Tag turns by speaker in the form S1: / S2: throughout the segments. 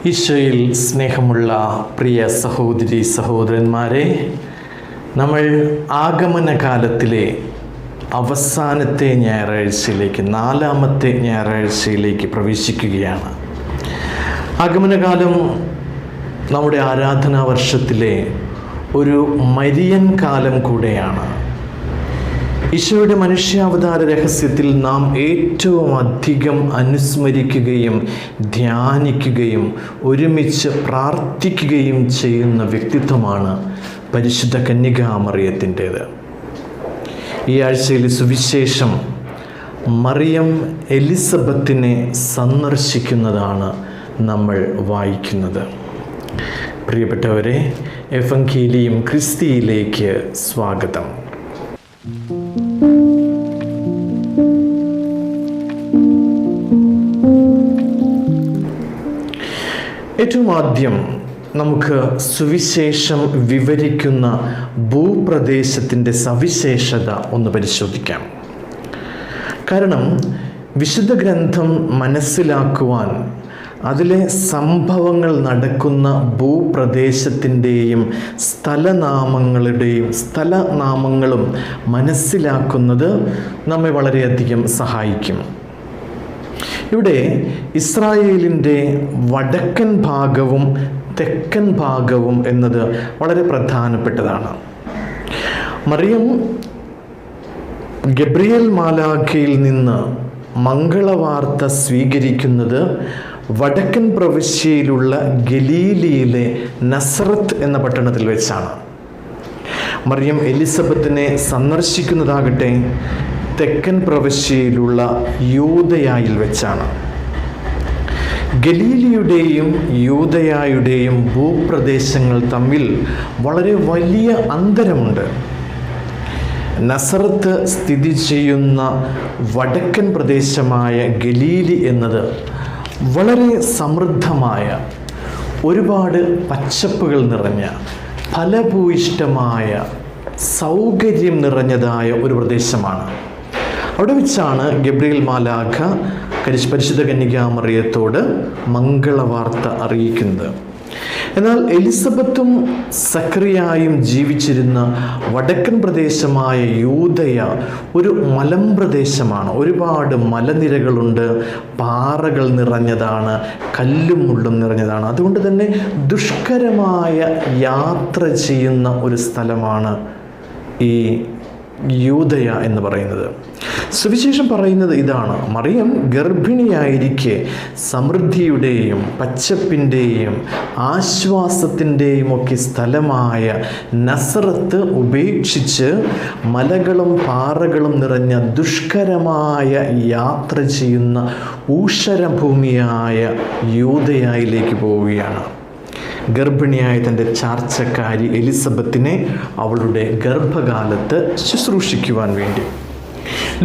S1: ഈശോയിൽ സ്നേഹമുള്ള പ്രിയ സഹോദരി സഹോദരന്മാരെ, നമ്മൾ ആഗമനകാലത്തിലെ അവസാനത്തെ ഞായറാഴ്ചയിലേക്ക്, 4ാമത്തെ ഞായറാഴ്ചയിലേക്ക് പ്രവേശിക്കുകയാണ്. ആഗമനകാലം നമ്മുടെ ആരാധനാ വർഷത്തിലെ ഒരു മരിയൻ കാലം കൂടെയാണ്. ഈശോയുടെ മനുഷ്യാവതാര രഹസ്യത്തിൽ നാം ഏറ്റവും അധികം അനുസ്മരിക്കുകയും ധ്യാനിക്കുകയും ഒരുമിച്ച് പ്രാർത്ഥിക്കുകയും ചെയ്യുന്ന വ്യക്തിത്വമാണ് പരിശുദ്ധ കന്യകാമറിയത്തിൻ്റേത്. ഈ ആഴ്ചയിൽ സുവിശേഷം മറിയം എലിസബത്തിനെ സന്ദർശിക്കുന്നതാണ് നമ്മൾ വായിക്കുന്നത്. പ്രിയപ്പെട്ടവരെ, എവങ്കേലിയം ക്രിസ്തിയിലേക്ക് സ്വാഗതം. ഏറ്റവും ആദ്യം നമുക്ക് സുവിശേഷം വിവരിക്കുന്ന ഭൂപ്രദേശത്തിൻ്റെ സവിശേഷത ഒന്ന് പരിശോധിക്കാം. കാരണം വിശുദ്ധ ഗ്രന്ഥം മനസ്സിലാക്കുവാൻ അതിലെ സംഭവങ്ങൾ നടക്കുന്ന ഭൂപ്രദേശത്തിൻ്റെയും സ്ഥലനാമങ്ങളും മനസ്സിലാക്കുന്നത് നമ്മെ വളരെയധികം സഹായിക്കും. ഇവിടെ ഇസ്രായേലിൻ്റെ വടക്കൻ ഭാഗവും തെക്കൻ ഭാഗവും എന്നത് വളരെ പ്രധാനപ്പെട്ടതാണ്. മറിയം ഗബ്രിയേൽ മാലാഖയിൽ നിന്ന് മംഗളവാർത്ത സ്വീകരിക്കുന്നത് വടക്കൻ പ്രവിശ്യയിലുള്ള ഗലീലിയിലെ നസറത്ത് എന്ന പട്ടണത്തിൽ വെച്ചാണ്. മറിയം എലിസബത്തിനെ സന്ദർശിക്കുന്നതാകട്ടെ തെക്കൻ പ്രവിശ്യയിലുള്ള യൂദയായിൽ വെച്ചാണ്. ഗലീലിയുടെയും യൂദയായുടെയും ഭൂപ്രദേശങ്ങൾ തമ്മിൽ വളരെ വലിയ അന്തരമുണ്ട്. നസറത്ത് സ്ഥിതി ചെയ്യുന്ന വടക്കൻ പ്രദേശമായ ഗലീലി എന്നത് വളരെ സമൃദ്ധമായ, ഒരുപാട് പച്ചപ്പുകൾ നിറഞ്ഞ, ഫലഭൂയിഷ്ടമായ, സൗകര്യം നിറഞ്ഞതായ ഒരു പ്രദേശമാണ്. അവിടെ വെച്ചാണ് ഗബ്രിയേൽ മാലാഖ പരിശുദ്ധ കന്യകാമറിയത്തോട് മംഗളവാർത്ത അറിയിക്കുന്നത്. എന്നാൽ എലിസബത്തും സക്കറിയായും ജീവിച്ചിരുന്ന വടക്കൻ പ്രദേശമായ യൂദയ ഒരു മലമ്പ്രദേശമാണ്. ഒരുപാട് മലനിരകളുണ്ട്, പാറകൾ നിറഞ്ഞതാണ്, കല്ലും മുള്ളും നിറഞ്ഞതാണ്. അതുകൊണ്ട് തന്നെ ദുഷ്കരമായ യാത്ര ചെയ്യുന്ന ഒരു സ്ഥലമാണ് ഈ യൂദയ എന്ന് പറയുന്നത്. സുവിശേഷം പറയുന്നത് ഇതാണ്: മറിയം ഗർഭിണിയായിരിക്കെ സമൃദ്ധിയുടെയും പച്ചപ്പിൻ്റെയും ആശ്വാസത്തിൻ്റെയും ഒക്കെ സ്ഥലമായ നസറത്ത് ഉപേക്ഷിച്ച് മലകളും പാറകളും നിറഞ്ഞ ദുഷ്കരമായ യാത്ര ചെയ്യുന്ന ഊഷരഭൂമിയായ യൂദയായിലേക്ക് പോവുകയാണ്. ഗർഭിണിയായ തൻ്റെ ചാർച്ചക്കാരി എലിസബത്തിനെ അവളുടെ ഗർഭകാലത്ത് ശുശ്രൂഷിക്കുവാൻ വേണ്ടി.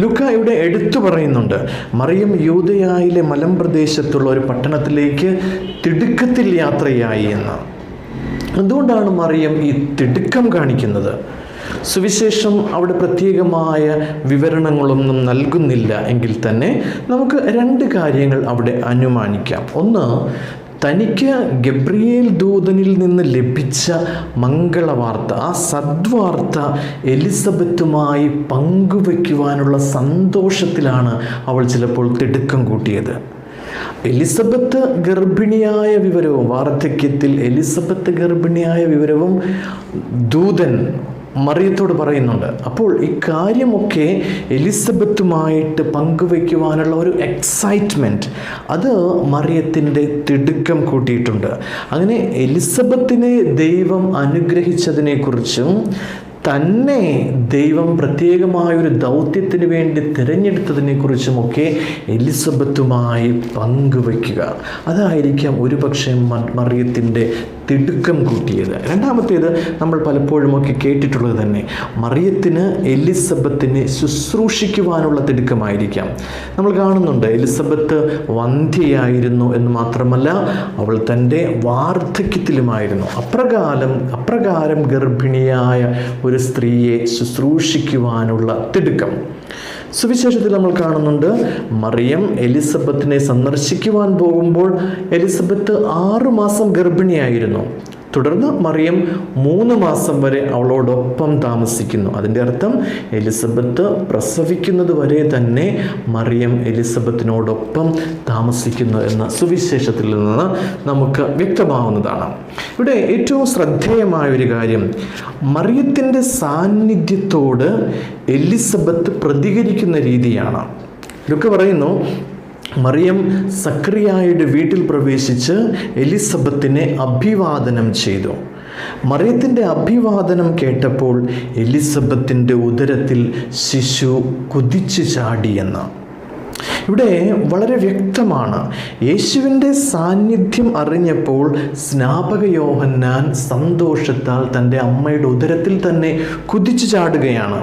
S1: ലൂക്ക ഇവിടെ എടുത്തു പറയുന്നുണ്ട്, മറിയം യൂദയായിലെ മലമ്പ്രദേശത്തുള്ള ഒരു പട്ടണത്തിലേക്ക് തിടുക്കത്തിൽ യാത്രയായി എന്ന്. എന്തുകൊണ്ടാണ് മറിയം ഈ തിടുക്കം കാണിക്കുന്നത്? സുവിശേഷം അവിടെ പ്രത്യേകമായ വിവരണങ്ങളൊന്നും നൽകുന്നില്ല എങ്കിൽ തന്നെ നമുക്ക് 2 കാര്യങ്ങൾ അവിടെ അനുമാനിക്കാം. ഒന്ന്, തനിക്ക് ഗബ്രിയേൽ ദൂതനിൽ നിന്ന് ലഭിച്ച മംഗളവാർത്ത, ആ സദ്വാർത്ത എലിസബത്തുമായി പങ്കുവയ്ക്കുവാനുള്ള സന്തോഷത്തിലാണ് അവൾ ചിലപ്പോൾ തിടുക്കം കൂട്ടിയത്. എലിസബത്ത് ഗർഭിണിയായ വിവരവും, വാർദ്ധക്യത്തിൽ എലിസബത്ത് ഗർഭിണിയായ വിവരവും ദൂതൻ മറിയത്തോട് പറയുന്നുണ്ട്. അപ്പോൾ ഇക്കാര്യമൊക്കെ എലിസബത്തുമായിട്ട് പങ്കുവയ്ക്കുവാനുള്ള ഒരു എക്സൈറ്റ്മെൻറ്റ്, അത് മറിയത്തിൻ്റെ തിടുക്കം കൂട്ടിയിട്ടുണ്ട്. അങ്ങനെ എലിസബത്തിനെ ദൈവം അനുഗ്രഹിച്ചതിനെക്കുറിച്ചും തന്നെ ദൈവം പ്രത്യേകമായൊരു ദൗത്യത്തിന് വേണ്ടി തിരഞ്ഞെടുത്തതിനെക്കുറിച്ചുമൊക്കെ എലിസബത്തുമായി പങ്കുവയ്ക്കുക, അതായിരിക്കാം ഒരുപക്ഷെ മറിയത്തിൻ്റെ തിടുക്കം കൂട്ടിയത്. രണ്ടാമത്തേത് നമ്മൾ പലപ്പോഴുമൊക്കെ കേട്ടിട്ടുള്ളത് തന്നെ, മറിയത്തിന് എലിസബത്തിനെ ശുശ്രൂഷിക്കുവാനുള്ള തിടുക്കമായിരിക്കാം. നമ്മൾ കാണുന്നുണ്ട് എലിസബത്ത് വന്ധ്യയായിരുന്നു എന്ന് മാത്രമല്ല, അവൾ തൻ്റെ വാർദ്ധക്യത്തിലുമായിരുന്നു. അപ്രകാരം ഗർഭിണിയായ ഒരു സ്ത്രീയെ ശുശ്രൂഷിക്കുവാനുള്ള തിടുക്കം. സുവിശേഷത്തിൽ നമ്മൾ കാണുന്നുണ്ട്, മറിയം എലിസബത്തിനെ സന്ദർശിക്കുവാൻ പോകുമ്പോൾ എലിസബത്ത് 6 മാസം ഗർഭിണിയായിരുന്നു. തുടർന്ന് മറിയം 3 മാസം വരെ അവളോടൊപ്പം താമസിക്കുന്നു. അതിൻ്റെ അർത്ഥം എലിസബത്ത് പ്രസവിക്കുന്നത് വരെ തന്നെ മറിയം എലിസബത്തിനോടൊപ്പം താമസിക്കുന്നു എന്ന സുവിശേഷത്തിൽ നിന്ന് നമുക്ക് വ്യക്തമാവുന്നതാണ്. ഇവിടെ ഏറ്റവും ശ്രദ്ധേയമായ ഒരു കാര്യം, മറിയത്തിൻ്റെ സാന്നിധ്യത്തോട് എലിസബത്ത് പ്രതികരിക്കുന്ന രീതിയാണ്. ഇതൊക്കെ പറയുന്നു, മറിയം സക്രിയായുടെ വീട്ടിൽ പ്രവേശിച്ച് എലിസബത്തിനെ അഭിവാദനം ചെയ്തു. മറിയത്തിൻ്റെ അഭിവാദനം കേട്ടപ്പോൾ എലിസബത്തിൻ്റെ ഉദരത്തിൽ ശിശു കുതിച്ചു ചാടിയെന്ന്. ഇവിടെ വളരെ വ്യക്തമാണ്, യേശുവിൻ്റെ സാന്നിധ്യം അറിഞ്ഞപ്പോൾ സ്നാപക യോഹന്നാൻ സന്തോഷത്താൽ തൻ്റെ അമ്മയുടെ ഉദരത്തിൽ തന്നെ കുതിച്ചു ചാടുകയാണ്.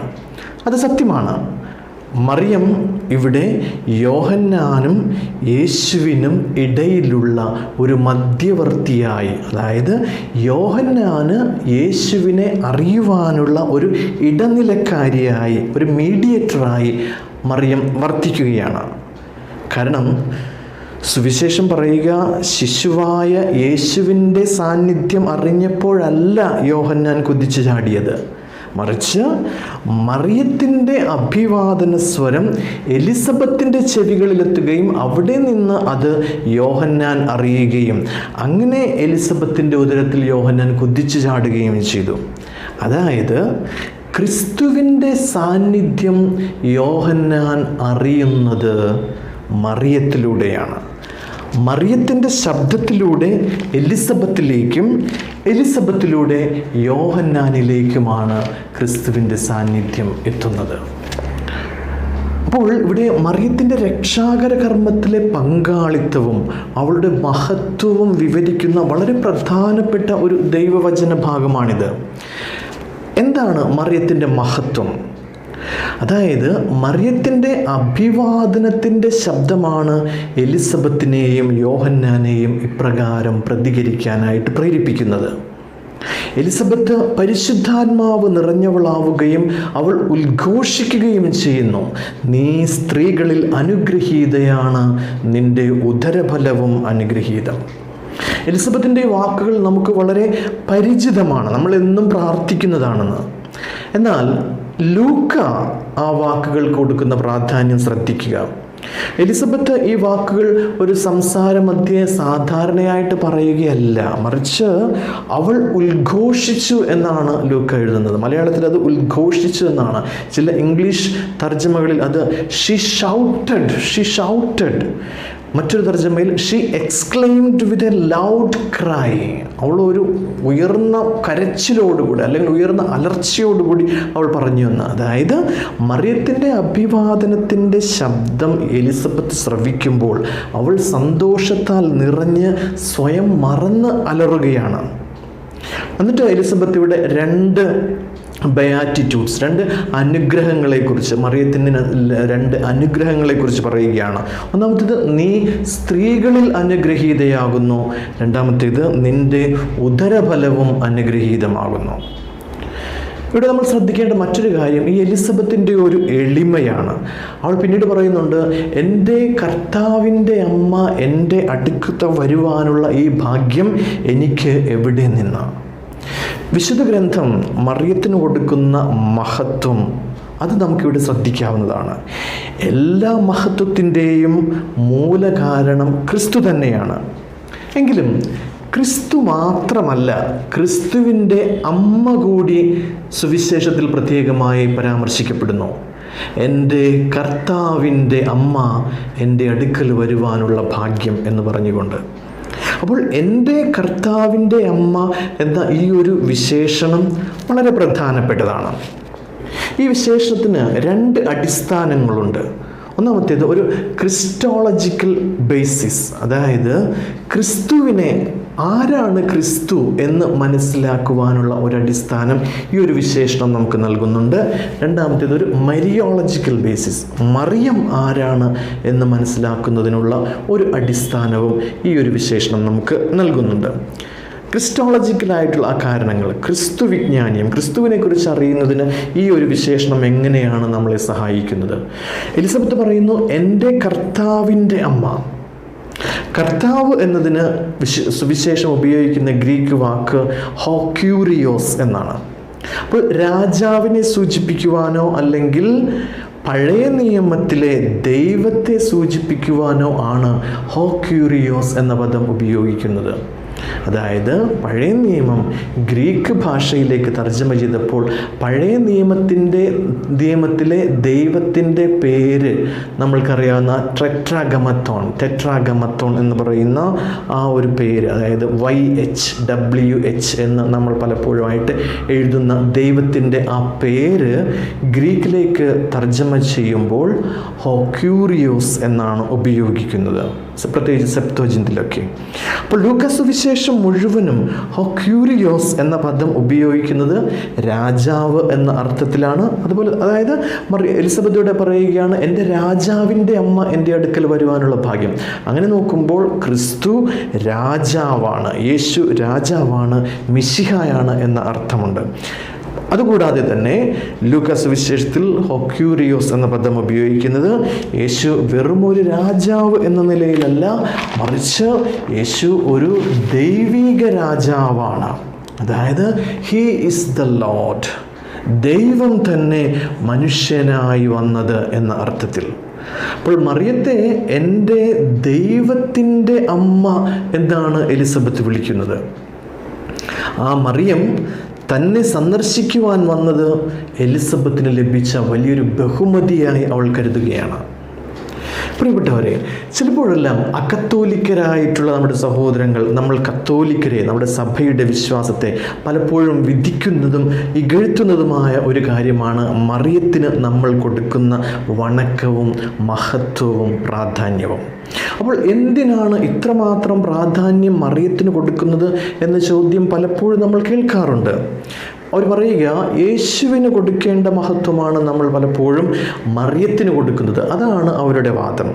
S1: അത് സത്യമാണ്. മറിയം ഇവിടെ യോഹന്നാനും യേശുവിനും ഇടയിലുള്ള ഒരു മധ്യവർത്തിയായി, അതായത് യോഹന്നാന് യേശുവിനെ അറിയുവാനുള്ള ഒരു ഇടനിലക്കാരിയായി, ഒരു മീഡിയേറ്ററായി മറിയം വർത്തിക്കുകയാണ്. കാരണം സുവിശേഷം പറയുക, ശിശുവായ യേശുവിൻ്റെ സാന്നിധ്യം അറിഞ്ഞപ്പോഴല്ല യോഹന്നാൻ കുതിച്ചു ചാടിയത്, മറിച്ച് മറിയത്തിൻ്റെ അഭിവാദന സ്വരം എലിസബത്തിൻ്റെ ചെവികളിലെത്തുകയും അവിടെ നിന്ന് അത് യോഹന്നാൻ അറിയുകയും അങ്ങനെ എലിസബത്തിൻ്റെ ഉദരത്തിൽ യോഹന്നാൻ കുതിച്ചു ചാടുകയും ചെയ്തു. അതായത് ക്രിസ്തുവിൻ്റെ സാന്നിധ്യം യോഹന്നാൻ അറിയുന്നത് മറിയത്തിലൂടെയാണ്. മറിയത്തിൻ്റെ ശബ്ദത്തിലൂടെ എലിസബത്തിലേക്കും എലിസബത്തിലൂടെ യോഹന്നാനിലേക്കുമാണ് ക്രിസ്തുവിൻ്റെ സാന്നിധ്യം എത്തുന്നത്. അപ്പോൾ ഇവിടെ മറിയത്തിൻ്റെ രക്ഷാകര കർമ്മത്തിലെ പങ്കാളിത്തവും അവളുടെ മഹത്വവും വിവരിക്കുന്ന വളരെ പ്രധാനപ്പെട്ട ഒരു ദൈവവചന ഭാഗമാണിത്. എന്താണ് മറിയത്തിൻ്റെ മഹത്വം? അതായത് മറിയത്തിൻ്റെ അഭിവാദനത്തിൻ്റെ ശബ്ദമാണ് എലിസബത്തിനെയും യോഹന്നാനെയും ഇപ്രകാരം പ്രതികരിക്കാനായിട്ട് പ്രേരിപ്പിക്കുന്നത്. എലിസബത്ത് പരിശുദ്ധാത്മാവ് നിറഞ്ഞവളാവുകയും അവൾ ഉദ്ഘോഷിക്കുകയും ചെയ്യുന്നു, നീ സ്ത്രീകളിൽ അനുഗ്രഹീതയാണ്, നിന്റെ ഉദരഫലവും അനുഗ്രഹീതം. എലിസബത്തിൻ്റെ വാക്കുകൾ നമുക്ക് വളരെ പരിചിതമാണ്, നമ്മൾ എന്നും പ്രാർത്ഥിക്കുന്നതാണെന്ന്. എന്നാൽ ലൂക്ക ആ വാക്കുകൾ കൊടുക്കുന്ന പ്രാധാന്യം ശ്രദ്ധിക്കുക. എലിസബത്ത് ഈ വാക്കുകൾ ഒരു സംസാരമധ്യേ സാധാരണയായിട്ട് പറയുകയല്ല, മറിച്ച് അവൾ ഉദ്ഘോഷിച്ചു എന്നാണ് ലൂക്ക എഴുതുന്നത്. മലയാളത്തിൽ അത് ഉദ്ഘോഷിച്ചു എന്നാണ്. ചില ഇംഗ്ലീഷ് തർജ്ജമകളിൽ അത് ഷീ ഷൗട്ടഡ്. മറ്റൊരു തർജ്ജമയിൽ she exclaimed with a loud cry. അവൾ ഒരു ഉയർന്ന കരച്ചിലോടുകൂടി അല്ലെങ്കിൽ ഉയർന്ന അലർച്ചയോടുകൂടി അവൾ പറഞ്ഞു എന്ന്. അതായത് മറിയത്തിൻ്റെ അഭിവാദനത്തിൻ്റെ ശബ്ദം എലിസബത്ത് ശ്രവിക്കുമ്പോൾ അവൾ സന്തോഷത്താൽ നിറഞ്ഞ് സ്വയം മറന്ന് അലറുകയാണ്. എന്നിട്ട് എലിസബത്ത് ഇവിടെ 2 ബയാറ്റിറ്റ്യൂഡ്സ്, 2 അനുഗ്രഹങ്ങളെക്കുറിച്ച്, മറിയത്തിന് 2 അനുഗ്രഹങ്ങളെക്കുറിച്ച് പറയുകയാണ്. ഒന്നാമത്തേത്, നീ സ്ത്രീകളിൽ അനുഗ്രഹീതയാകുന്നു. രണ്ടാമത്തേത്, നിന്റെ ഉദരഫലവും അനുഗ്രഹീതമാകുന്നു. ഇവിടെ നമ്മൾ ശ്രദ്ധിക്കേണ്ട മറ്റൊരു കാര്യം ഈ എലിസബത്തിൻ്റെ ഒരു എളിമയാണ്. അവൾ പിന്നീട് പറയുന്നുണ്ട്, എൻ്റെ കർത്താവിൻ്റെ അമ്മ എൻ്റെ അടുക്കത്ത് വരുവാനുള്ള ഈ ഭാഗ്യം എനിക്ക് എവിടെ നിന്നാണ്? വിശുദ്ധ ഗ്രന്ഥം മറിയത്തിന് കൊടുക്കുന്ന മഹത്വം അത് നമുക്കിവിടെ ശ്രദ്ധിക്കാവുന്നതാണ്. എല്ലാ മഹത്വത്തിൻ്റെയും മൂലകാരണം ക്രിസ്തു തന്നെയാണ്. എങ്കിലും ക്രിസ്തു മാത്രമല്ല, ക്രിസ്തുവിൻ്റെ അമ്മ കൂടി സുവിശേഷത്തിൽ പ്രത്യേകമായി പരാമർശിക്കപ്പെടുന്നു. എൻ്റെ കർത്താവിൻ്റെ അമ്മ എൻ്റെ അടുക്കൽ വരുവാനുള്ള ഭാഗ്യം എന്ന് പറഞ്ഞുകൊണ്ട്. അപ്പോൾ എൻ്റെ കർത്താവിൻ്റെ അമ്മ എന്ന ഈ ഒരു വിശേഷണം വളരെ പ്രധാനപ്പെട്ടതാണ്. ഈ വിശേഷണത്തിന് 2 അടിസ്ഥാനങ്ങളുണ്ട്. ഒന്നാമത്തേത് ഒരു ക്രിസ്റ്റോളജിക്കൽ ബേസിസ്, അതായത് ക്രിസ്തുവിനെ, ആരാണ് ക്രിസ്തു എന്ന് മനസ്സിലാക്കുവാനുള്ള ഒരു അടിസ്ഥാനം ഈ ഒരു വിശേഷണം നമുക്ക് നൽകുന്നുണ്ട്. രണ്ടാമത്തേത് ഒരു മരിയോളജിക്കൽ ബേസിസ്, മറിയം ആരാണ് എന്ന് മനസ്സിലാക്കുന്നതിനുള്ള ഒരു അടിസ്ഥാനവും ഈ ഒരു വിശേഷണം നമുക്ക് നൽകുന്നുണ്ട്. ക്രിസ്റ്റോളജിക്കലായിട്ടുള്ള ആ കാരണങ്ങൾ, ക്രിസ്തു വിജ്ഞാനിയും ക്രിസ്തുവിനെ കുറിച്ച് അറിയുന്നതിന് ഈ ഒരു വിശേഷണം എങ്ങനെയാണ് നമ്മളെ സഹായിക്കുന്നത്? എലിസബത്ത് പറയുന്നു, എൻ്റെ കർത്താവിൻ്റെ അമ്മ. കർത്താവ് എന്നതിന് സുവിശേഷം ഉപയോഗിക്കുന്ന ഗ്രീക്ക് വാക്ക് ഹോക്യൂരിയോസ് എന്നാണ്. അപ്പോൾ രാജാവിനെ സൂചിപ്പിക്കുവാനോ അല്ലെങ്കിൽ പഴയ നിയമത്തിലെ ദൈവത്തെ സൂചിപ്പിക്കുവാനോ ആണ് ഹോക്യൂരിയോസ് എന്ന പദം ഉപയോഗിക്കുന്നത്. അതായത് പഴയ നിയമം ഗ്രീക്ക് ഭാഷയിലേക്ക് തർജ്ജമ ചെയ്തപ്പോൾ പഴയ നിയമത്തിലെ ദൈവത്തിൻ്റെ പേര് നമ്മൾക്കറിയാവുന്ന ടെട്രാഗമത്തോൺ എന്ന് പറയുന്ന ആ ഒരു പേര്, അതായത് YHWH എന്ന് നമ്മൾ പലപ്പോഴുമായിട്ട് എഴുതുന്ന ദൈവത്തിൻ്റെ ആ പേര് ഗ്രീക്കിലേക്ക് തർജ്ജമ ചെയ്യുമ്പോൾ ഹോക്യൂരിയോസ് എന്നാണ് ഉപയോഗിക്കുന്നത്, പ്രത്യേകിച്ച് സെപ്ത്വജിന്റിലൊക്കെ. അപ്പോൾ ലൂക്കാസ് സുവിശേഷം മുഴുവനും ഹോക്യൂരിയോസ് എന്ന പദം ഉപയോഗിക്കുന്നത് രാജാവ് എന്ന അർത്ഥത്തിലാണ്. അതുപോലെ അതായത് എലിസബത്തോടെ പറയുകയാണ്, എൻ്റെ രാജാവിൻ്റെ അമ്മ എൻ്റെ അടുക്കൽ വരുവാനുള്ള ഭാഗ്യം. അങ്ങനെ നോക്കുമ്പോൾ ക്രിസ്തു രാജാവാണ്, യേശു രാജാവാണ്, മിശിഹായാണ് എന്ന അർത്ഥമുണ്ട്. അതുകൂടാതെ തന്നെ ലൂക്കാസ് സുവിശേഷത്തിൽ ഹോക്യൂരിയോസ് എന്ന പദം ഉപയോഗിക്കുന്നത് യേശു വെറും ഒരു രാജാവ് എന്ന നിലയിലല്ല, മറിച്ച് യേശു ഒരു ദൈവിക രാജാവാണ്. അതായത് ഹീ ഈസ് ദ ലോർഡ്, ദൈവം തന്നെ മനുഷ്യനായി വന്നത് എന്ന അർത്ഥത്തിൽ. അപ്പോൾ മറിയത്തെ എൻ്റെ ദൈവത്തിൻ്റെ അമ്മ എന്നാണ് എലിസബത്ത് വിളിക്കുന്നത്. ആ മറിയം തന്നെ സന്ദർശിക്കുവാൻ വന്നത് എലിസബത്തിന് ലഭിച്ച വലിയൊരു ബഹുമതിയായി അവൾ കരുതുകയാണ്. പ്രിയപ്പെട്ടവരെ, ചിലപ്പോഴെല്ലാം അകത്തോലിക്കരായിട്ടുള്ള നമ്മുടെ സഹോദരങ്ങൾ, നമ്മൾ കത്തോലിക്കരെ, നമ്മുടെ സഭയുടെ വിശ്വാസത്തെ പലപ്പോഴും വിധിക്കുന്നതും ഇകഴ്ത്തുന്നതുമായ ഒരു കാര്യമാണ് മറിയത്തിന് നമ്മൾ കൊടുക്കുന്ന വണക്കവും മഹത്വവും പ്രാധാന്യവും. അപ്പോൾ എന്തിനാണ് ഇത്രമാത്രം പ്രാധാന്യം മറിയത്തിന് കൊടുക്കുന്നത് എന്ന ചോദ്യം പലപ്പോഴും നമ്മൾ കേൾക്കാറുണ്ട്. അവർ പറയുക, യേശുവിന് കൊടുക്കേണ്ട മഹത്വമാണ് നമ്മൾ പലപ്പോഴും മറിയത്തിന് കൊടുക്കുന്നത്. അതാണ് അവരുടെ വാദം.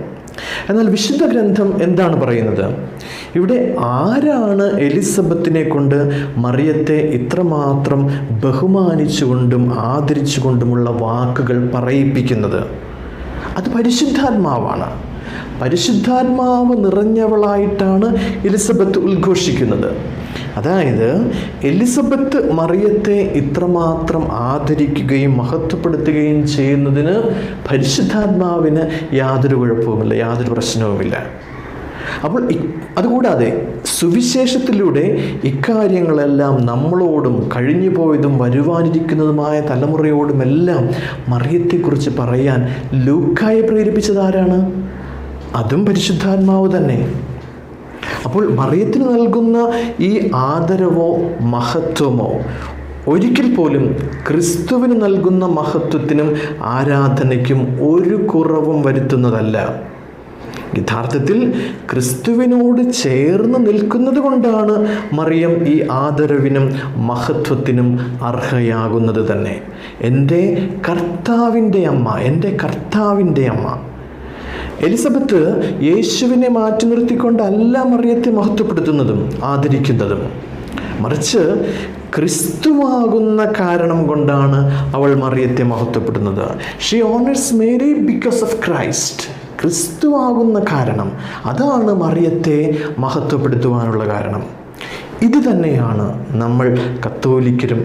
S1: എന്നാൽ വിശുദ്ധ ഗ്രന്ഥം എന്താണ് പറയുന്നത്? ഇവിടെ ആരാണ് എലിസബത്തിനെ കൊണ്ട് മറിയത്തെ ഇത്രമാത്രം ബഹുമാനിച്ചുകൊണ്ടും ആദരിച്ചുകൊണ്ടുമുള്ള വാക്കുകൾ പറയിപ്പിക്കുന്നത്? അത് പരിശുദ്ധാത്മാവാണ്. പരിശുദ്ധാത്മാവ് നിറഞ്ഞവളായിട്ടാണ് എലിസബത്ത് ഉദ്ഘോഷിക്കുന്നത്. അതായത് എലിസബത്ത് മറിയത്തെ ഇത്രമാത്രം ആദരിക്കുകയും മഹത്വപ്പെടുത്തുകയും ചെയ്യുന്നതിന് പരിശുദ്ധാത്മാവിന് യാതൊരു കുഴപ്പവുമില്ല, യാതൊരു പ്രശ്നവുമില്ല. അപ്പോൾ അതുകൂടാതെ സുവിശേഷത്തിലൂടെ ഇക്കാര്യങ്ങളെല്ലാം നമ്മളോടും കഴിഞ്ഞു പോയതും വരുവാനിരിക്കുന്നതുമായ തലമുറയോടുമെല്ലാം മറിയത്തെക്കുറിച്ച് പറയാൻ ലൂക്കായെ പ്രേരിപ്പിച്ചത് ആരാണ്? അതും പരിശുദ്ധാത്മാവ് തന്നെ. അപ്പോൾ മറിയത്തിന് നൽകുന്ന ഈ ആദരവോ മഹത്വമോ ഒരിക്കൽ പോലും ക്രിസ്തുവിന് നൽകുന്ന മഹത്വത്തിനും ആരാധനയ്ക്കും ഒരു കുറവും വരുത്തുന്നതല്ല. യഥാർത്ഥത്തിൽ ക്രിസ്തുവിനോട് ചേർന്ന് നിൽക്കുന്നത് കൊണ്ടാണ് മറിയം ഈ ആദരവിനും മഹത്വത്തിനും അർഹയാകുന്നത് തന്നെ. എൻ്റെ കർത്താവിൻ്റെ അമ്മ, എൻ്റെ കർത്താവിൻ്റെ അമ്മ. എലിസബത്ത് യേശുവിനെ മാറ്റി നിർത്തിക്കൊണ്ടല്ല മറിയത്തെ മഹത്വപ്പെടുത്തുന്നതും ആദരിക്കുന്നതും, മറിച്ച് ക്രിസ്തുവാകുന്ന കാരണം കൊണ്ടാണ് അവൾ മറിയത്തെ മഹത്വപ്പെടുന്നത്. She honours Mary because of Christ. ക്രിസ്തുവാകുന്ന കാരണം, അതാണ് മറിയത്തെ മഹത്വപ്പെടുത്തുവാനുള്ള കാരണം. ഇത് തന്നെയാണ് നമ്മൾ കത്തോലിക്കരും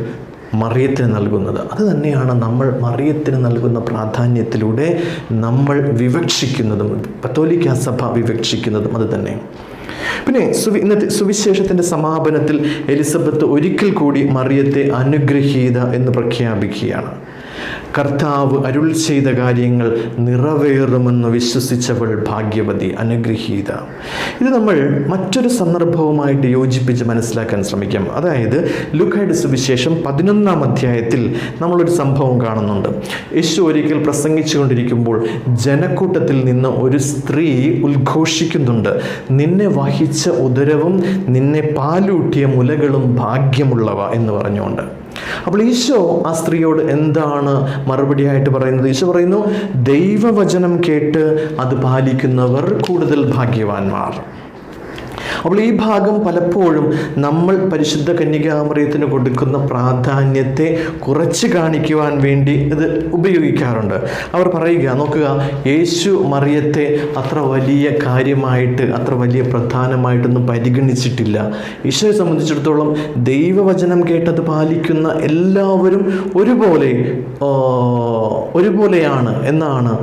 S1: മറിയത്തിന് നൽകുന്നത്. അത് തന്നെയാണ് നമ്മൾ മറിയത്തിന് നൽകുന്ന പ്രാധാന്യത്തിലൂടെ നമ്മൾ വിവക്ഷിക്കുന്നതും, കത്തോലിക്ക സഭ വിവക്ഷിക്കുന്നതും അത് തന്നെ. പിന്നെ ഇന്നത്തെ സുവിശേഷത്തിൻ്റെ സമാപനത്തിൽ എലിസബത്ത് ഒരിക്കൽ കൂടി മറിയത്തെ അനുഗ്രഹീത എന്ന് പ്രഖ്യാപിക്കുകയാണ്. കർത്താവ് അരുൾ ചെയ്ത കാര്യങ്ങൾ നിറവേറുമെന്ന് വിശ്വസിച്ചവൾ ഭാഗ്യവതി, അനുഗ്രഹീത. ഇത് നമ്മൾ മറ്റൊരു സന്ദർഭവുമായിട്ട് യോജിപ്പിച്ച് മനസ്സിലാക്കാൻ ശ്രമിക്കാം. അതായത് ലൂക്കായുടെ സുവിശേഷം 11-ാം അധ്യായത്തിൽ നമ്മളൊരു സംഭവം കാണുന്നുണ്ട്. യേശു ഒരിക്കൽ പ്രസംഗിച്ചു കൊണ്ടിരിക്കുമ്പോൾ ജനക്കൂട്ടത്തിൽ നിന്ന് ഒരു സ്ത്രീ ഉദ്ഘോഷിക്കുന്നുണ്ട്, നിന്നെ വഹിച്ച ഉദരവും നിന്നെ പാലൂട്ടിയ മുലകളും ഭാഗ്യമുള്ളവ എന്ന് പറഞ്ഞുകൊണ്ട്. അപ്പോൾ ഈശോ ആ സ്ത്രീയോട് എന്താണ് മറുപടിയായിട്ട് പറയുന്നത്? ഈശോ പറയുന്നു, ദൈവവചനം കേട്ട് അത് പാലിക്കുന്നവർ കൂടുതൽ ഭാഗ്യവാന്മാർ. അപ്പോൾ ഈ ഭാഗം പലപ്പോഴും നമ്മൾ പരിശുദ്ധ കന്യകാമറിയത്തിന് കൊടുക്കുന്ന പ്രാധാന്യത്തെ കുറച്ച് കാണിക്കുവാൻ വേണ്ടി ഇത് ഉപയോഗിക്കാറുണ്ട്. അവർ പറയുക, നോക്കുക, യേശു മറിയത്തെ അത്ര വലിയ കാര്യമായിട്ട്, അത്ര വലിയ പ്രധാനമായിട്ടൊന്നും പരിഗണിച്ചിട്ടില്ല. ഈശോയെ സംബന്ധിച്ചിടത്തോളം ദൈവവചനം കേട്ടത് പാലിക്കുന്ന എല്ലാവരും ഒരുപോലെയാണ് എന്നാണ്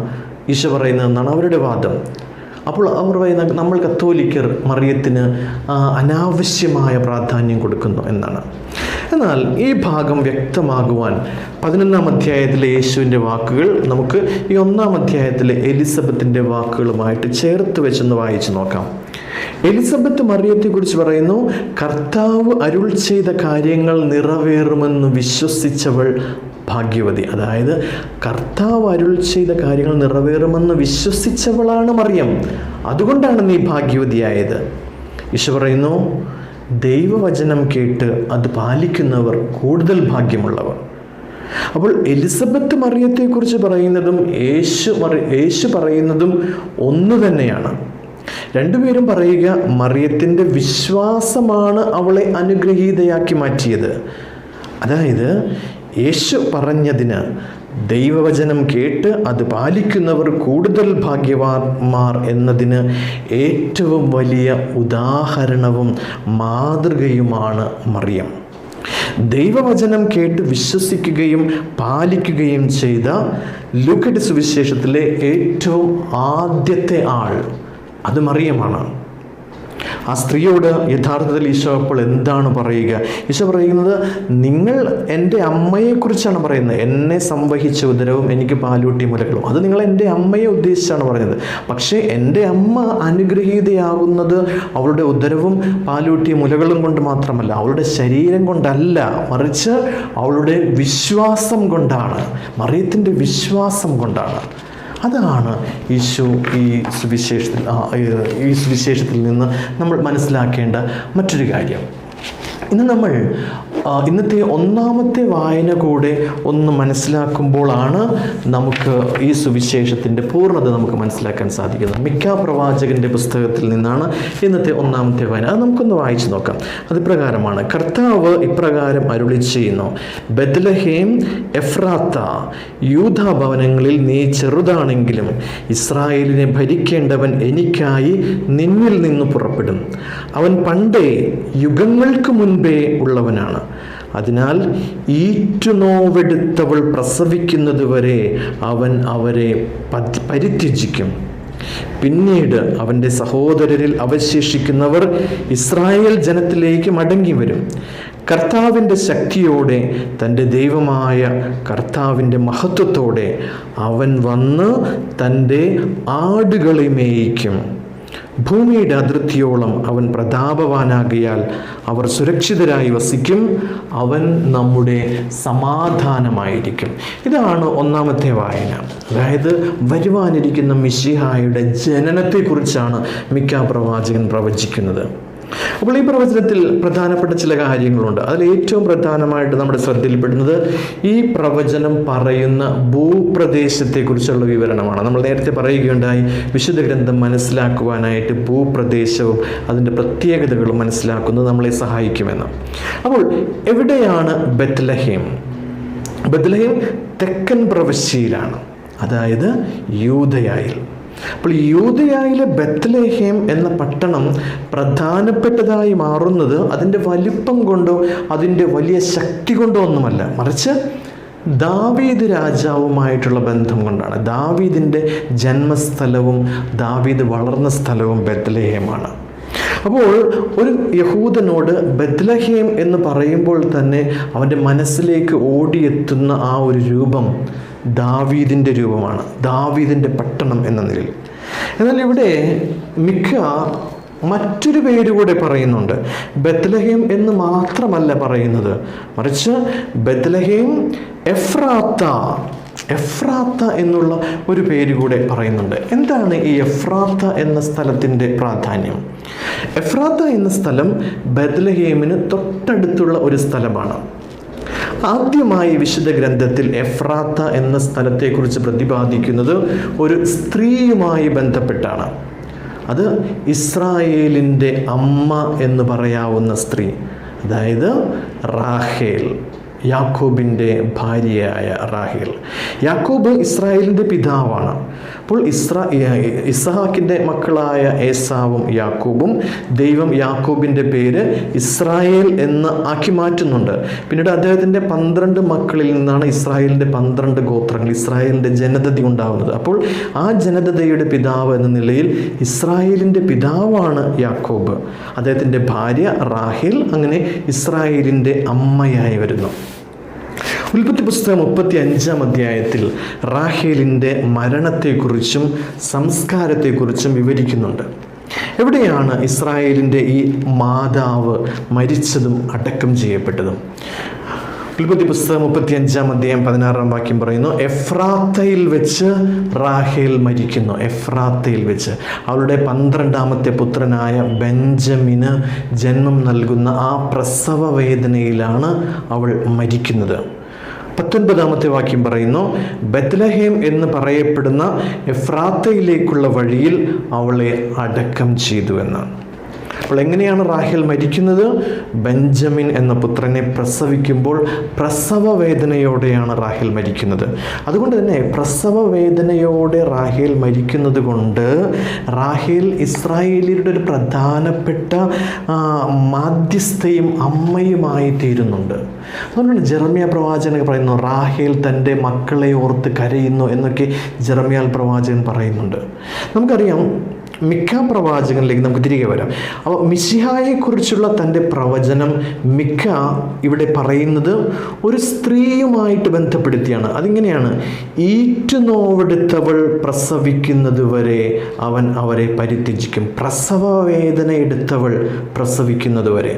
S1: ഈശോ പറയുന്നതെന്നാണ് അവരുടെ വാദം. അപ്പോൾ അവർ പറയുന്ന, നമ്മൾ കത്തോലിക്കർ മറിയത്തിന് അനാവശ്യമായ പ്രാധാന്യം കൊടുക്കുന്നു എന്നാണ്. എന്നാൽ ഈ ഭാഗം വ്യക്തമാകുവാൻ 11-ാം അധ്യായത്തിലെ യേശുവിൻ്റെ വാക്കുകൾ നമുക്ക് ഈ 1-ാം അധ്യായത്തിലെ എലിസബത്തിൻ്റെ വാക്കുകളുമായിട്ട് ചേർത്ത് വെച്ചൊന്ന് വായിച്ചു നോക്കാം. എലിസബത്ത് മറിയത്തെക്കുറിച്ച് പറയുന്നു, കർത്താവ് അരുൾ ചെയ്ത കാര്യങ്ങൾ നിറവേറുമെന്ന് വിശ്വസിച്ചവൾ ഭാഗ്യവതി. അതായത് കർത്താവ് അരുൾ ചെയ്ത കാര്യങ്ങൾ നിറവേറുമെന്ന് വിശ്വസിച്ചവളാണ് മറിയം, അതുകൊണ്ടാണ് നീ ഭാഗ്യവതിയായത്. ഈശോ പറയുന്നു, ദൈവവചനം കേട്ട് അത് പാലിക്കുന്നവർ കൂടുതൽ ഭാഗ്യമുള്ളവർ. അപ്പോൾ എലിസബത്ത് മറിയത്തെക്കുറിച്ച് പറയുന്നതും യേശു പറയുന്നതും ഒന്ന് തന്നെയാണ്. രണ്ടുപേരും പറയുക, മറിയത്തിൻ്റെ വിശ്വാസമാണ് അവളെ അനുഗ്രഹീതയാക്കി മാറ്റിയത്. അതായത് യേശു പറഞ്ഞതിന് ദൈവവചനം കേട്ട് അത് പാലിക്കുന്നവർ കൂടുതൽ ഭാഗ്യവാന്മാർ എന്നതിന് ഏറ്റവും വലിയ ഉദാഹരണവും മാതൃകയുമാണ് മറിയം. ദൈവവചനം കേട്ട് വിശ്വസിക്കുകയും പാലിക്കുകയും ചെയ്ത ലൂക്കയുടെ സുവിശേഷത്തിലെ ഏറ്റവും ആദ്യത്തെ ആൾ അത് മറിയമാണ്. ആ സ്ത്രീയോട് യഥാർത്ഥത്തിൽ ഈശോ അപ്പോൾ എന്താണ് പറയുക? ഈശോ പറയുന്നത്, നിങ്ങൾ എൻ്റെ അമ്മയെക്കുറിച്ചാണ് പറയുന്നത്. എന്നെ സംവഹിച്ച ഉദരവും എനിക്ക് പാലൂട്ടിയ മുലകളും, അത് നിങ്ങൾ എൻ്റെ അമ്മയെ ഉദ്ദേശിച്ചാണ് പറയുന്നത്. പക്ഷേ എൻ്റെ അമ്മ അനുഗ്രഹീതയാകുന്നത് അവളുടെ ഉദരവും പാലൂട്ടിയ മുലകളും കൊണ്ട് മാത്രമല്ല, അവളുടെ ശരീരം കൊണ്ടല്ല, മറിച്ച് അവളുടെ വിശ്വാസം കൊണ്ടാണ്, മറിയത്തിൻ്റെ വിശ്വാസം കൊണ്ടാണ്. അതാണ് ഈശോ ഈ സുവിശേഷത്തിൽ നിന്ന് നമ്മൾ മനസ്സിലാക്കേണ്ട മറ്റൊരു കാര്യം. ഇന്ന് നമ്മൾ ഇന്നത്തെ 1-ാമത്തെ വായന കൂടെ ഒന്ന് മനസ്സിലാക്കുമ്പോഴാണ് നമുക്ക് ഈ സുവിശേഷത്തിൻ്റെ പൂർണ്ണത നമുക്ക് മനസ്സിലാക്കാൻ സാധിക്കുന്നത്. മിക്ക പ്രവാചകൻ്റെ പുസ്തകത്തിൽ നിന്നാണ് ഇന്നത്തെ 1-ാമത്തെ വായന. അത് നമുക്കൊന്ന് വായിച്ചു നോക്കാം. അത് ഇപ്രകാരമാണ്. കർത്താവ് ഇപ്രകാരം അരുളി ചെയ്യുന്നു, ബെത്ലഹേം എഫ്രാത്ത, യൂദാ ഭവനങ്ങളിൽ നീ ചെറുതാണെങ്കിലും ഇസ്രായേലിനെ ഭരിക്കേണ്ടവൻ എനിക്കായി നിന്നിൽ നിന്ന് പുറപ്പെടും. അവൻ പണ്ടേ യുഗങ്ങൾക്ക് മുൻപേ ഉള്ളവനാണ്. അതിനാൽ ഈറ്റുനോവെടുത്തവൾ പ്രസവിക്കുന്നതുവരെ അവൻ അവരെ പരിത്യജിക്കും. പിന്നീട് അവൻ്റെ സഹോദരരിൽ അവശേഷിക്കുന്നവർ ഇസ്രായേൽ ജനത്തിലേക്ക് മടങ്ങി വരും. കർത്താവിൻ്റെ ശക്തിയോടെ, തൻ്റെ ദൈവമായ കർത്താവിൻ്റെ മഹത്വത്തോടെ അവൻ വന്ന് തൻ്റെ ആടുകളെ മേയിക്കും. ഭൂമിയുടെ അതിർത്തിയോളം അവൻ പ്രതാപവാനാകിയാൽ അവർ സുരക്ഷിതരായി വസിക്കും. അവൻ നമ്മുടെ സമാധാനമായിരിക്കും. ഇതാണ് 1-ാമത്തെ വായന. അതായത് വരുവാനിരിക്കുന്ന മിശിഹായുടെ ജനനത്തെക്കുറിച്ചാണ് മിക്ക പ്രവാചകൻ പ്രവചിക്കുന്നത്. അപ്പോൾ ഈ പ്രവചനത്തിൽ പ്രധാനപ്പെട്ട ചില കാര്യങ്ങളുണ്ട്. അതിൽ ഏറ്റവും പ്രധാനമായിട്ട് നമ്മുടെ ശ്രദ്ധയിൽപ്പെടുന്നത് ഈ പ്രവചനം പറയുന്ന ഭൂപ്രദേശത്തെക്കുറിച്ചുള്ള വിവരണമാണ്. നമ്മൾ നേരത്തെ പറയുകയുണ്ടായി, വിശുദ്ധ ഗ്രന്ഥം മനസ്സിലാക്കുവാനായിട്ട് ഭൂപ്രദേശവും അതിൻ്റെ പ്രത്യേകതകളും മനസ്സിലാക്കുന്നത് നമ്മളെ സഹായിക്കുമെന്ന്. അപ്പോൾ എവിടെയാണ് ബെത്ലഹേം? ബെത്ലഹേം തെക്കൻ പ്രവിശ്യയിലാണ്, അതായത് യൂദയായിൽ. അപ്പോൾ യൂദയായിലെ ബെത്ലഹേം എന്ന പട്ടണം പ്രധാനപ്പെട്ടതായി മാറുന്നത് അതിൻ്റെ വലിപ്പം കൊണ്ടോ അതിൻ്റെ വലിയ ശക്തി കൊണ്ടോ ഒന്നുമല്ല, മറിച്ച് ദാവീദ് രാജാവുമായിട്ടുള്ള ബന്ധം കൊണ്ടാണ്. ദാവീദിൻ്റെ ജന്മസ്ഥലവും ദാവീദ് വളർന്ന സ്ഥലവും ബെത്ലഹേമാണ്. അപ്പോൾ ഒരു യഹൂദനോട് ബെത്ലഹേം എന്ന് പറയുമ്പോൾ തന്നെ അവൻ്റെ മനസ്സിലേക്ക് ഓടിയെത്തുന്ന ആ ഒരു രൂപം ദാവീദിൻ്റെ രൂപമാണ്, ദാവീദിൻ്റെ പട്ടണം എന്ന നിലയിൽ. എന്നാൽ ഇവിടെ മിക്ക മറ്റൊരു പേര് കൂടെ പറയുന്നുണ്ട്. ബത്ലഹേം എന്ന് മാത്രമല്ല പറയുന്നത്, മറിച്ച് ബത്ലഹേം എഫ്രാത്ത, എഫ്രാത്ത എന്നുള്ള ഒരു പേര് കൂടെ പറയുന്നുണ്ട്. എന്താണ് ഈ എഫ്രാത്ത എന്ന സ്ഥലത്തിൻ്റെ പ്രാധാന്യം? എഫ്രാത്ത എന്ന സ്ഥലം ബത്ലഹേമിന് തൊട്ടടുത്തുള്ള ഒരു സ്ഥലമാണ്. ആദ്യമായി വിശുദ്ധ ഗ്രന്ഥത്തിൽ എഫ്രാത്ത എന്ന സ്ഥലത്തെക്കുറിച്ച് പ്രതിപാദിക്കുന്നത് ഒരു സ്ത്രീയുമായി ബന്ധപ്പെട്ടാണ്. അത് ഇസ്രായേലിൻ്റെ അമ്മ എന്ന് പറയാവുന്ന സ്ത്രീ, അതായത് റാഹേൽ, യാക്കോബിൻ്റെ ഭാര്യയായ റാഹേൽ. യാക്കോബ് ഇസ്രായേലിൻ്റെ പിതാവാണ്. അപ്പോൾ ഇസ്ഹാക്കിൻ്റെ മക്കളായ ഏസാവും യാക്കോബും ദൈവം യാക്കോബിൻ്റെ പേര് ഇസ്രായേൽ എന്ന് ആക്കി മാറ്റുന്നുണ്ട്. പിന്നീട് അദ്ദേഹത്തിൻ്റെ 12 മക്കളിൽ നിന്നാണ് ഇസ്രായേലിൻ്റെ 12 ഗോത്രങ്ങൾ, ഇസ്രായേലിൻ്റെ ജനതതി ഉണ്ടാകുന്നത്. അപ്പോൾ ആ ജനതയുടെ പിതാവ് എന്ന നിലയിൽ ഇസ്രായേലിൻ്റെ പിതാവാണ് യാക്കോബ്. അദ്ദേഹത്തിൻ്റെ ഭാര്യ റാഹേൽ അങ്ങനെ ഇസ്രായേലിൻ്റെ അമ്മയായി വരുന്നു. ഉൽപ്പത്തി പുസ്തകം 35-ാം അധ്യായത്തിൽ റാഹേലിൻ്റെ മരണത്തെക്കുറിച്ചും സംസ്കാരത്തെക്കുറിച്ചും വിവരിക്കുന്നുണ്ട്. എവിടെയാണ് ഇസ്രായേലിൻ്റെ ഈ മാതാവ് മരിച്ചതും അടക്കം ചെയ്യപ്പെട്ടതും? ഉൽപ്പത്തി പുസ്തകം 35-ാം അധ്യായം 16-ാം വാക്യം പറയുന്നു, എഫ്രാത്തയിൽ വെച്ച് റാഹേൽ മരിക്കുന്നു. എഫ്രാത്തയിൽ വെച്ച് അവളുടെ 12-ാമത്തെ പുത്രനായ ബെഞ്ചമിന് ജന്മം നൽകുന്ന ആ പ്രസവ വേദനയിലാണ് അവൾ മരിക്കുന്നത്. 19-ാമത്തെ വാക്യം പറയുന്നു, ബത്ലഹേം എന്ന് പറയപ്പെടുന്ന എഫ്രാത്തയിലേക്കുള്ള വഴിയിൽ അവളെ അടക്കം ചെയ്തു എന്ന്. അപ്പോൾ എങ്ങനെയാണ് റാഹേൽ മരിക്കുന്നത്? ബെഞ്ചമിൻ എന്ന പുത്രനെ പ്രസവിക്കുമ്പോൾ പ്രസവ വേദനയോടെയാണ് റാഹേൽ മരിക്കുന്നത്. അതുകൊണ്ട് തന്നെ പ്രസവ വേദനയോടെ റാഹേൽ മരിക്കുന്നത് കൊണ്ട് റാഹേൽ ഇസ്രായേലിയുടെ ഒരു പ്രധാനപ്പെട്ട മാധ്യസ്ഥയും അമ്മയുമായി തീരുന്നുണ്ട്. അതുകൊണ്ടാണ് ജെറമ്യ പ്രവാചകൻ പറയുന്നു, റാഹേൽ തൻ്റെ മക്കളെ ഓർത്ത് കരയുന്നു എന്നൊക്കെ ജെറമ്യ പ്രവാചകൻ പറയുന്നുണ്ട്. നമുക്കറിയാം, മിക്ക പ്രവാചകനിലേക്ക് നമുക്ക് തിരികെ വരാം. അപ്പോൾ മിശിഹായെക്കുറിച്ചുള്ള തൻ്റെ പ്രവചനം മിക്ക ഇവിടെ പറയുന്നത് ഒരു സ്ത്രീയുമായിട്ട് ബന്ധപ്പെടുത്തിയാണ്. അതിങ്ങനെയാണ്, ഈറ്റുനോവെടുത്തവൾ പ്രസവിക്കുന്നത് വരെ അവൻ അവരെ പരിത്യജിക്കും. പ്രസവ വേദന എടുത്തവൾ പ്രസവിക്കുന്നത് വരെ.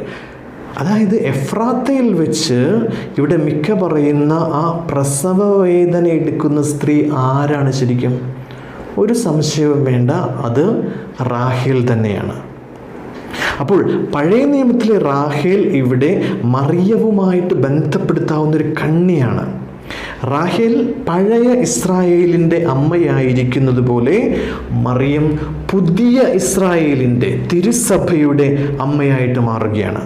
S1: അതായത് എഫ്രാത്തയിൽ വെച്ച് ഇവിടെ മിക്ക പറയുന്ന ആ പ്രസവ വേദന എടുക്കുന്ന സ്ത്രീ ആരാണ് ശരിക്കും? ഒരു സംശയവും വേണ്ട, അത് റാഹേൽ തന്നെയാണ്. അപ്പോൾ പഴയ നിയമത്തിലെ റാഹേൽ ഇവിടെ മറിയവുമായിട്ട് ബന്ധപ്പെടുത്താവുന്നൊരു കണ്ണിയാണ്. റാഹേൽ പഴയ ഇസ്രായേലിൻ്റെ അമ്മയായിരിക്കുന്നത് പോലെ മറിയം പുതിയ ഇസ്രായേലിൻ്റെ തിരുസഭയുടെ അമ്മയായിട്ട് മാറുകയാണ്.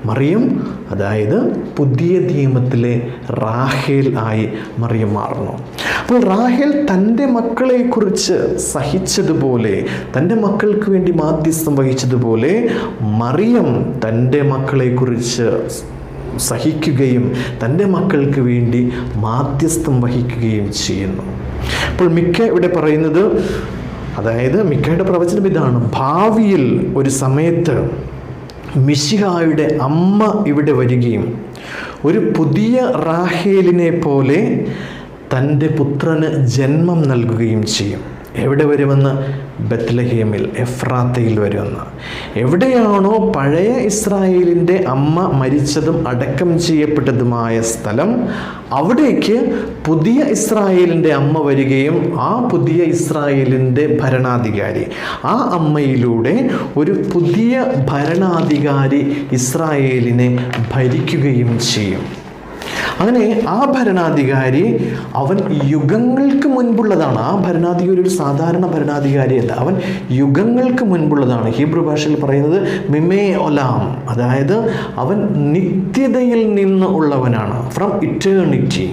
S1: മറിയം അതായത് പുതിയ നിയമത്തിലെ റാഹേൽ ആയി മറിയം മാറുന്നു. അപ്പോൾ റാഹേൽ തൻ്റെ മക്കളെക്കുറിച്ച് സഹിച്ചതുപോലെ, തൻ്റെ മക്കൾക്ക് വേണ്ടി മാധ്യസ്ഥം വഹിച്ചതുപോലെ മറിയം തൻ്റെ മക്കളെക്കുറിച്ച് സഹിക്കുകയും തൻ്റെ മക്കൾക്ക് വേണ്ടി മാധ്യസ്ഥം വഹിക്കുകയും ചെയ്യുന്നു. അപ്പോൾ മിക്ക ഇവിടെ പറയുന്നത്, അതായത് മിക്കയുടെ പ്രവചനം ഇതാണ്, ഭാവിയിൽ ഒരു സമയത്ത് മിശിഹായുടെ അമ്മ ഇവിടെ വരികയും ഒരു പുതിയ റാഹേലിനെ പോലെ തൻ്റെ പുത്രന് ജന്മം നൽകുകയും ചെയ്യും. എവിടെ വരുമെന്ന്? ബത്ലഹേമിൽ, എഫ്രാത്തയിൽ വരുമെന്ന്. എവിടെയാണോ പഴയ ഇസ്രായേലിൻ്റെ അമ്മ മരിച്ചതും അടക്കം ചെയ്യപ്പെട്ടതുമായ സ്ഥലം, അവിടേക്ക് പുതിയ ഇസ്രായേലിൻ്റെ അമ്മ വരികയും ആ പുതിയ ഇസ്രായേലിൻ്റെ ഭരണാധികാരി, ആ അമ്മയിലൂടെ ഒരു പുതിയ ഭരണാധികാരി ഇസ്രായേലിനെ ഭരിക്കുകയും ചെയ്യും. അങ്ങനെ ആ ഭരണാധികാരി അവൻ യുഗങ്ങൾക്ക് മുൻപുള്ളതാണ്. ആ ഭരണാധികാരി ഒരു സാധാരണ ഭരണാധികാരിയല്ല, അവൻ യുഗങ്ങൾക്ക് മുൻപുള്ളതാണ്. ഹീബ്രു ഭാഷയിൽ പറയുന്നത് മിമേ ഒലാം, അതായത് അവൻ നിത്യതയിൽ നിന്ന് ഉള്ളവനാണ്, ഫ്രം ഇറ്റേണിറ്റി.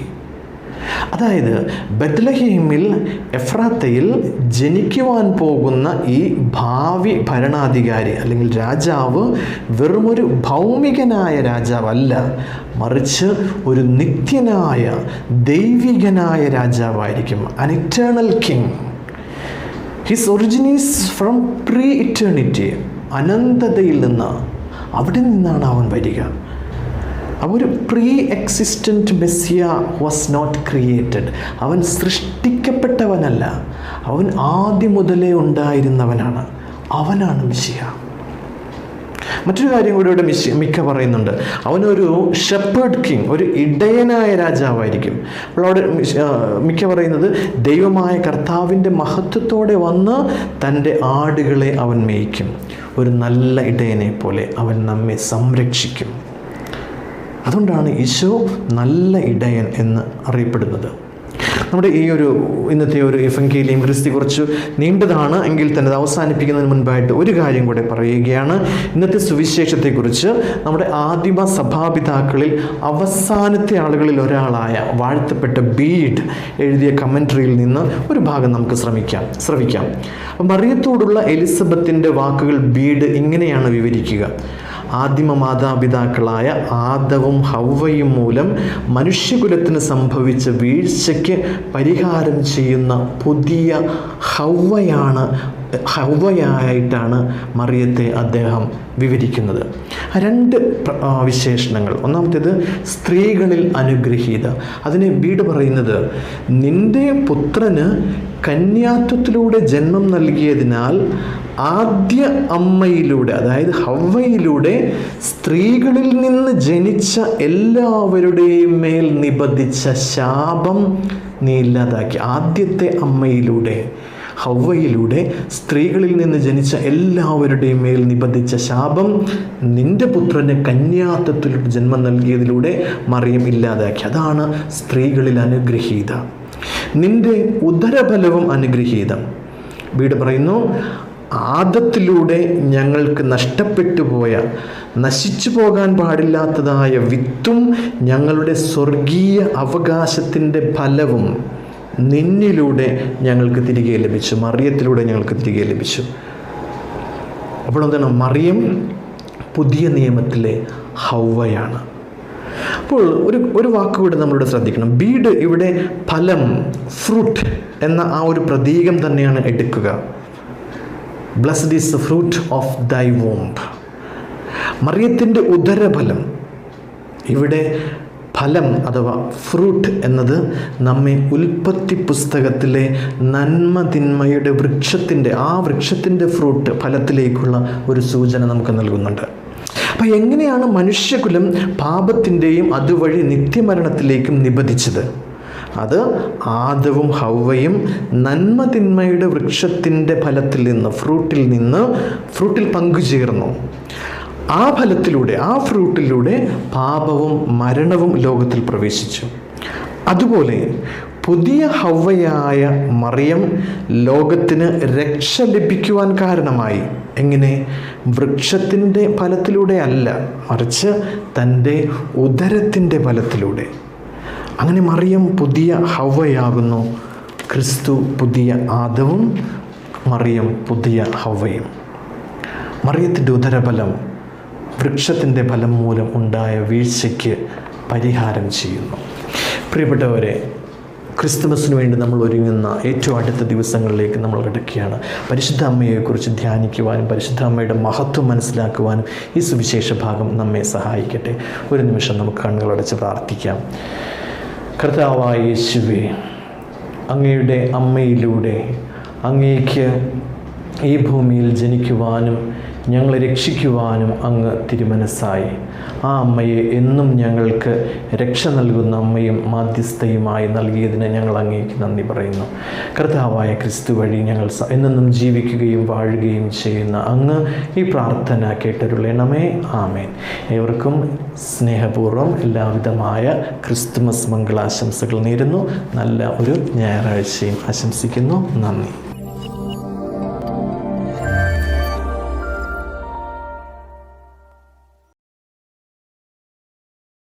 S1: അതായത് ബത്ലഹേമിൽ, എഫ്രാത്തയിൽ ജനിക്കുവാൻ പോകുന്ന ഈ ഭാവി ഭരണാധികാരി അല്ലെങ്കിൽ രാജാവ് വെറുമൊരു ഭൗമികനായ രാജാവല്ല, മറിച്ച് ഒരു നിത്യനായ ദൈവികനായ രാജാവായിരിക്കും. An eternal king. His origin is from pre eternity. അനന്തതയിൽ നിന്ന്, അവിടെ നിന്നാണ് അവൻ വരിക. ഒരു pre existent Messiah was not created. അവൻ സൃഷ്ടിക്കപ്പെട്ടവനല്ല, അവൻ ആദ്യം മുതലേ ഉണ്ടായിരുന്നവനാണ്. അവനാണ് മെസ്സിയ. മറ്റൊരു കാര്യം കൂടി ഇവിടെ മിക്ക പറയുന്നുണ്ട്, അവനൊരു ഷെപ്പേർഡ് കിങ്, ഒരു ഇടയനായ രാജാവായിരിക്കും. അപ്പോൾ അവിടെ മിക്ക പറയുന്നത് ദൈവമായ കർത്താവിൻ്റെ മഹത്വത്തോടെ വന്ന് തൻ്റെ ആടുകളെ അവൻ മേയ്ക്കും. ഒരു നല്ല ഇടയനെ പോലെ അവൻ നമ്മെ സംരക്ഷിക്കും. അതുകൊണ്ടാണ് ഈശോ നല്ല ഇടയൻ എന്ന് അറിയപ്പെടുന്നത്. നമ്മുടെ ഈ ഒരു ഇന്നത്തെ ഒരു എവങ്കേലിയം ക്രിസ്തി കുറച്ച് നീണ്ടതാണ് എങ്കിൽ തന്നെ അത് അവസാനിപ്പിക്കുന്നതിന് മുൻപായിട്ട് ഒരു കാര്യം കൂടെ പറയുകയാണ്. ഇന്നത്തെ സുവിശേഷത്തെക്കുറിച്ച് നമ്മുടെ ആദിമ സഭാപിതാക്കളിൽ അവസാനത്തെ ആളുകളിൽ ഒരാളായ വാഴ്ത്തപ്പെട്ട ബീഡ് എഴുതിയ കമൻട്രിയിൽ നിന്ന് ഒരു ഭാഗം നമുക്ക് ശ്രവിക്കാം. മറിയത്തോടുള്ള എലിസബത്തിൻ്റെ വാക്കുകൾ ബീഡ് ഇങ്ങനെയാണ് വിവരിക്കുക. ആദിമ മാതാപിതാക്കളായ ആദവും ഹവ്വയും മൂലം മനുഷ്യകുലത്തിന് സംഭവിച്ച വീഴ്ചയ്ക്ക് പരിഹാരം ചെയ്യുന്ന പുതിയ ഹവ്വയായിട്ടാണ് മറിയത്തെ അദ്ദേഹം വിവരിക്കുന്നത്. രണ്ട് വിശേഷണങ്ങൾ. ഒന്നാമത്തേത് സ്ത്രീകളിൽ അനുഗ്രഹീത. അതിനെ ബീഡ് പറയുന്നത്, നിന്റെ പുത്രന് കന്യാത്വത്തിലൂടെ ജന്മം നൽകിയതിനാൽ ആദ്യ അമ്മയിലൂടെ, അതായത് ഹവ്വയിലൂടെ സ്ത്രീകളിൽ നിന്ന് ജനിച്ച എല്ലാവരുടെയും മേൽ നിബന്ധിച്ച ശാപം നീ ഇല്ലാതാക്കി. ആദ്യത്തെ അമ്മയിലൂടെ, ഹവ്വയിലൂടെ സ്ത്രീകളിൽ നിന്ന് ജനിച്ച എല്ലാവരുടെയും മേൽ നിബന്ധിച്ച ശാപം നിന്റെ പുത്രന് കന്യാത്വത്തിൽ ജന്മം നൽകിയതിലൂടെ മറിയം ഇല്ലാതാക്കി. അതാണ് സ്ത്രീകളിൽ അനുഗ്രഹീത. നിന്റെ ഉദരഫലവും അനുഗ്രഹീതം. വീട് പറയുന്നു, ആദത്തിലൂടെ ഞങ്ങൾക്ക് നഷ്ടപ്പെട്ടു പോയ, നശിച്ചു പോകാൻ പാടില്ലാത്തതായ വിത്തും ഞങ്ങളുടെ സ്വർഗീയ അവകാശത്തിൻ്റെ ഫലവും നിന്നിലൂടെ ഞങ്ങൾക്ക് തിരികെ ലഭിച്ചു, മറിയത്തിലൂടെ ഞങ്ങൾക്ക് തിരികെ ലഭിച്ചു. അപ്പോൾ എന്താണ്? മറിയം പുതിയ നിയമത്തിലെ ഹവ്വയാണ്. അപ്പോൾ ഒരു വാക്കുകൂടെ നമ്മളിവിടെ ശ്രദ്ധിക്കണം. ബീഡ് ഇവിടെ ഫലം, ഫ്രൂട്ട് എന്ന ആ ഒരു പ്രതീകം തന്നെയാണ് എടുക്കുക. Blessed is the fruit of ദൈ വോംബ്. മറിയത്തിൻ്റെ ഉദരഫലം. ഇവിടെ ഫലം അഥവാ ഫ്രൂട്ട് എന്നത് നമ്മെ ഉൽപ്പത്തി പുസ്തകത്തിലെ നന്മതിന്മയുടെ വൃക്ഷത്തിൻ്റെ ഫ്രൂട്ട്, ഫലത്തിലേക്കുള്ള ഒരു സൂചന നമുക്ക് നൽകുന്നുണ്ട്. അപ്പം എങ്ങനെയാണ് മനുഷ്യകുലം പാപത്തിൻ്റെയും അതുവഴി നിത്യമരണത്തിലേക്കും നിബന്ധിച്ചത്? അത് ആദവും ഹവ്വയും നന്മതിന്മയുടെ വൃക്ഷത്തിൻ്റെ ഫലത്തിൽ നിന്ന്, ഫ്രൂട്ടിൽ പങ്കുചേർന്നു. ആ ഫലത്തിലൂടെ, ആ ഫ്രൂട്ടിലൂടെ പാപവും മരണവും ലോകത്തിൽ പ്രവേശിച്ചു. അതുപോലെ പുതിയ ഹവ്വയായ മറിയം ലോകത്തിന് രക്ഷ ലഭിക്കുവാൻ കാരണമായി. എങ്ങനെ? വൃക്ഷത്തിൻ്റെ ഫലത്തിലൂടെ അല്ല, മറിച്ച് തൻ്റെ ഉദരത്തിൻ്റെ ഫലത്തിലൂടെ. അങ്ങനെ മറിയം പുതിയ ഹവ്വയാകുന്നു. ക്രിസ്തു പുതിയ ആദവും, മറിയം പുതിയ ഹവ്വയും. മറിയത്തിൻ്റെ ഉദരഫലം വൃക്ഷത്തിൻ്റെ ഫലം മൂലം ഉണ്ടായ വീഴ്ചയ്ക്ക് പരിഹാരം ചെയ്യുന്നു. പ്രിയപ്പെട്ടവരെ, ക്രിസ്തുമസിന് വേണ്ടി നമ്മൾ ഒരുങ്ങുന്ന ഏറ്റവും അടുത്ത ദിവസങ്ങളിലേക്ക് നമ്മൾ കിടക്കുകയാണ്. പരിശുദ്ധ അമ്മയെക്കുറിച്ച് ധ്യാനിക്കുവാനും പരിശുദ്ധ അമ്മയുടെ മഹത്വം മനസ്സിലാക്കുവാനും ഈ സുവിശേഷ ഭാഗം നമ്മെ സഹായിക്കട്ടെ. ഒരു നിമിഷം നമുക്ക് കണ്ണുകളടച്ച് പ്രാർത്ഥിക്കാം. കർത്താവായ യേശുവേ, അങ്ങയുടെ അമ്മയിലൂടെ അങ്ങേക്ക് ഈ ഭൂമിയിൽ ജനിക്കുവാനും ഞങ്ങളെ രക്ഷിക്കുവാനും അങ്ങ് തിരുമനസ്സായി. ആ അമ്മയെ എന്നും ഞങ്ങൾക്ക് രക്ഷ നൽകുന്ന അമ്മയും മാധ്യസ്ഥയുമായി നൽകിയതിന് ഞങ്ങൾ അങ്ങേക്ക് നന്ദി പറയുന്നു. കർത്താവായ ക്രിസ്തു വഴി ഞങ്ങൾ എന്നെന്നും ജീവിക്കുകയും വാഴുകയും ചെയ്യുന്ന അങ്ങ് ഈ പ്രാർത്ഥന കേട്ടരുളണമേ. ആമേൻ. ഏവർക്കും സ്നേഹപൂർവ്വം എല്ലാവിധമായ ക്രിസ്തുമസ് മംഗളാശംസകൾ നേരുന്നു. നല്ല ഒരു ഞായറാഴ്ചയും ആശംസിക്കുന്നു. നന്ദി.